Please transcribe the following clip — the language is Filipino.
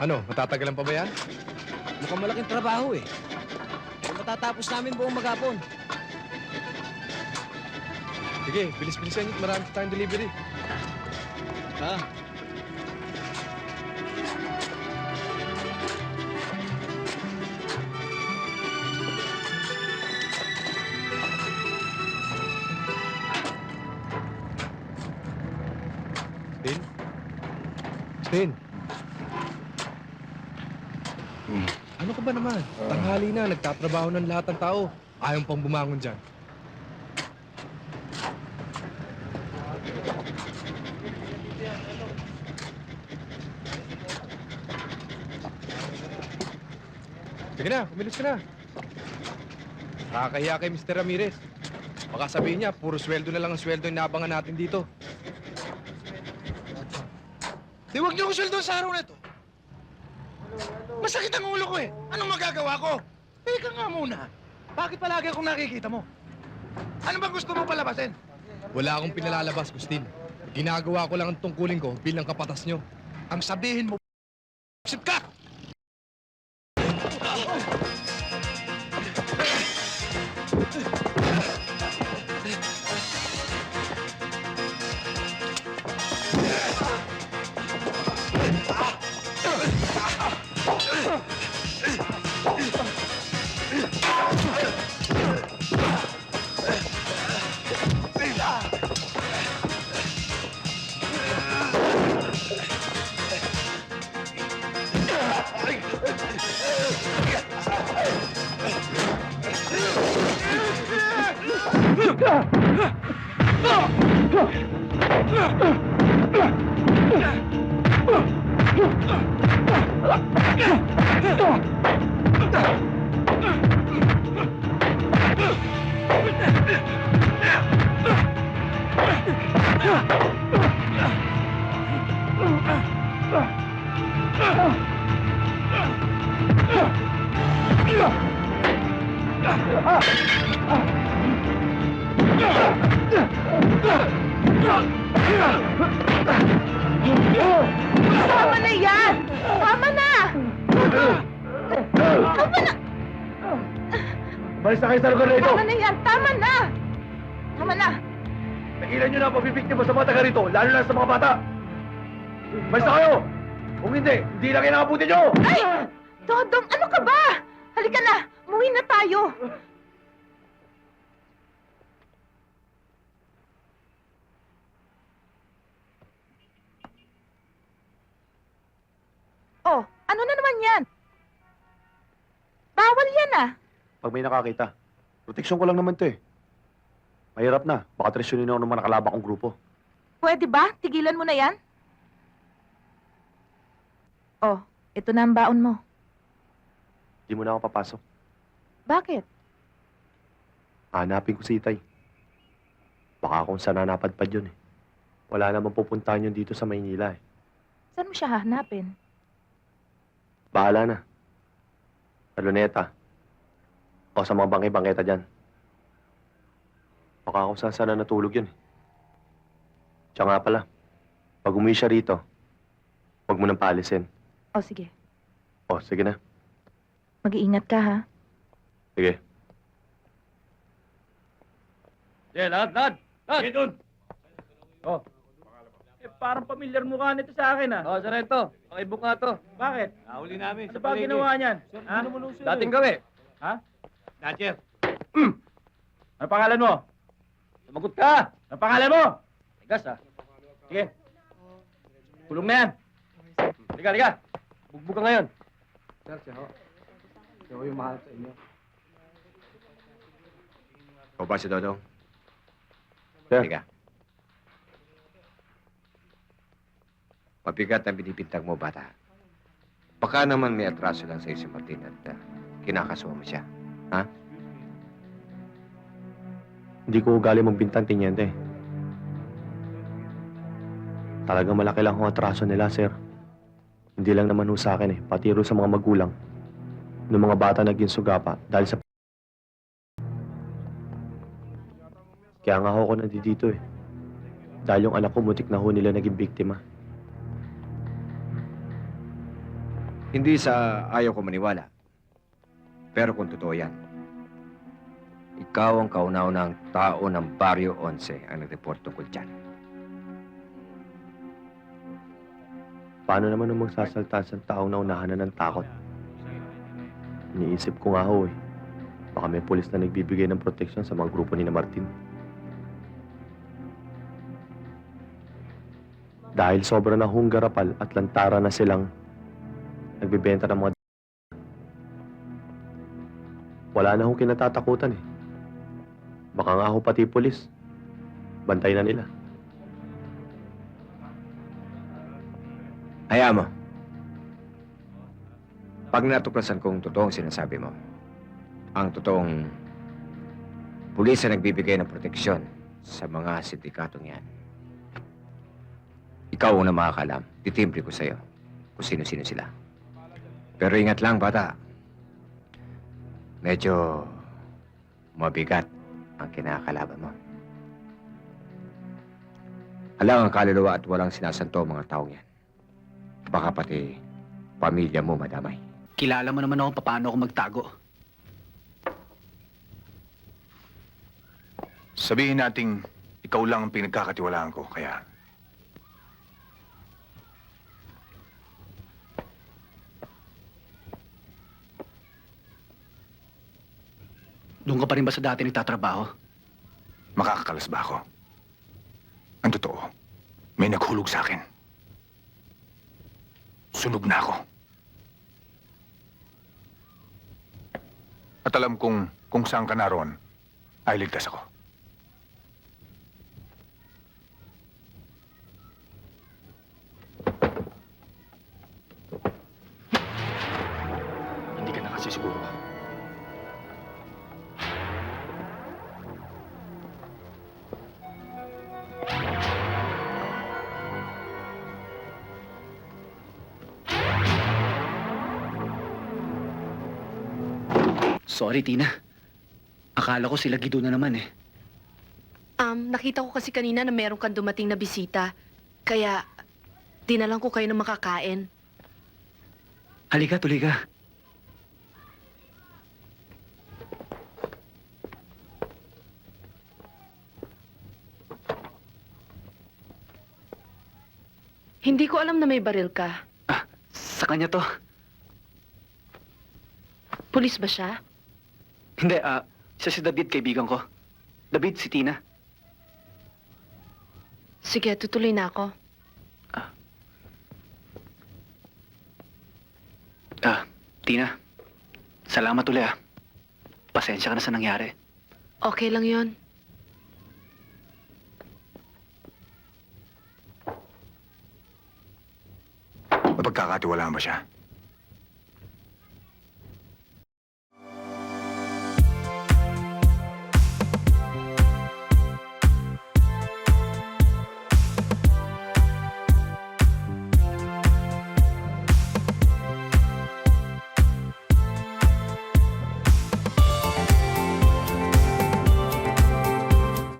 Ano, matatagalan pa ba yan? Mukhang malaking trabaho eh. Kung matatapos namin buong maghapon. Sige, bilis-bilisan nyo. Marami tayong delivery. Ha? Stin? Stin? Ano ka ba naman? Tanghali na, nagtatrabaho ng lahat ng tao. Ayaw pang bumangon dyan. Sige na, kumilos ka na. Nakakahiya kay Mr. Ramirez. Baka sabihin niya, puro sweldo na lang ang sweldo yung naabangan natin dito. Di huwag niyo ko sweldo sa araw na ito. Masakit ang ulo ko eh. Anong magagawa ko? Teka nga muna. Bakit palagi akong nakikita mo? Ano bang gusto mo palabasin? Wala akong pinalalabas, Gustin. Ginagawa ko lang ang tungkulin ko bilang kapatas nyo. Ang sabihin mo, sip ka! Tama na yan! Tama na! Tama na! Balis na kayo sa lugar na ito! Tama na yan! Tama na! Tama na! Nagilan nyo na ang pabibiktima sa mga taga rito, lalo na sa mga bata! Balis na kayo! Kung hindi na kayo nakabuti nyo! Ay! Dodong, ano ka ba? Halika na! Umuwi na tayo! Oh, ano na naman yan? Bawal yan ah! Pag may nakakita, proteksyon ko lang naman to eh. Mahirap na. Baka tresyonin ako ng mga nakalabak kong grupo. Pwede ba? Tigilan mo na yan? Oh, ito na ang baon mo. Di mo na ako papasok. Bakit? Hanapin ko si Itay. Baka kung saan napadpad yun eh. Wala namang pupuntahan yun dito sa Maynila eh. Saan mo siya hahanapin? Bahala na. Sa Luneta. O sa mga bangke-bangketa dyan. Baka kung saan sana natulog yun eh. Siya nga pala, pag umuwi siya rito, huwag mo nang paalisin. Oh, sige. O, sige na. Mag-iingat ka, ha? Sige. Lad! Doon! Oh. Parang pamilyar mukha nito sa akin, ah. Sarento. Pakibook nga to. Bakit? Nahuli namin. Ano ba ginawa niyan? Ha? Dating gawi. Ha? Dodger. Ano pangalan mo? Sumagot ka! Ano pangalan mo? Tigas, ah. Sige. Kulong na yan. Liga. Bugbog ka ngayon. Sir, siya ho. Siya ho yung mahal sa inyo. O ba si Dodong? Sir. Teka. Mabigat ang binibintang mo, bata. Baka naman may atraso lang sa'yo si Martin at kinakasuha mo siya. Ha? Hindi ko ugali magbintang tinyente. Talagang malaki lang ang atraso nila, sir. Hindi lang naman ho sa akin eh, pati rin sa mga magulang. Noong mga bata naging sugapa dahil sa... Kaya nga ako nandito eh. Dahil yung anak ko mutik na ho nila naging biktima. Hindi sa ayaw ko maniwala. Pero kung totoo yan, ikaw ang kauna-unang tao ng Barrio 11 ang nag-report tungkol dyan. Paano naman nung magsasalta sa taong naunahan na ng takot? Iniisip ko nga ho eh. Baka may pulis na nagbibigay ng proteksyon sa mga grupo ni na Martin. Dahil sobra na hong garapal at lantara na silang nagbibenta ng mga wala na hong kinatatakutan eh. Baka nga ho pati pulis. Bantay na nila. Hayaan mo. Pag natuklasan kong totoong sinasabi mo, ang totoong pulis na nagbibigay ng proteksyon sa mga sindikatong yan, ikaw ang makakalam. Titimbre ko sa'yo kung sino-sino sila. Pero ingat lang, bata. Medyo mabigat ang kinakalaban mo. Alam ang kaluluwa at walang sinasanto ang mga taong yan. Baka pati pamilya mo madamay. Kilala mo naman ako paano ako magtago. Sabihin nating ikaw lang ang pinagkakatiwalaan ko, kaya... Doon ka pa rin ba sa dati nagtatrabaho? Makakakalas ba ako? Ang totoo, may naghulog sa akin. Sunog na ako. At alam kong kung saan ka naroon, ay ligtas ako. Hindi ka na kasi siguro. Sorry, Tina. Akala ko sila Gido na naman eh. Nakita ko kasi kanina na meron kang dumating na bisita. Kaya, dinalang ko kayo ng makakain. Halika, tuloy ka. Hindi ko alam na may baril ka. Sa kanya to. Pulis ba siya? Hindi, siya si David, kaibigan ko. David, si Tina. Sige, tutuloy na ako. Tina, salamat ulit ah. Pasensya ka na sa nangyari. Okay lang yon. Mapagkakatiwalaan ba siya?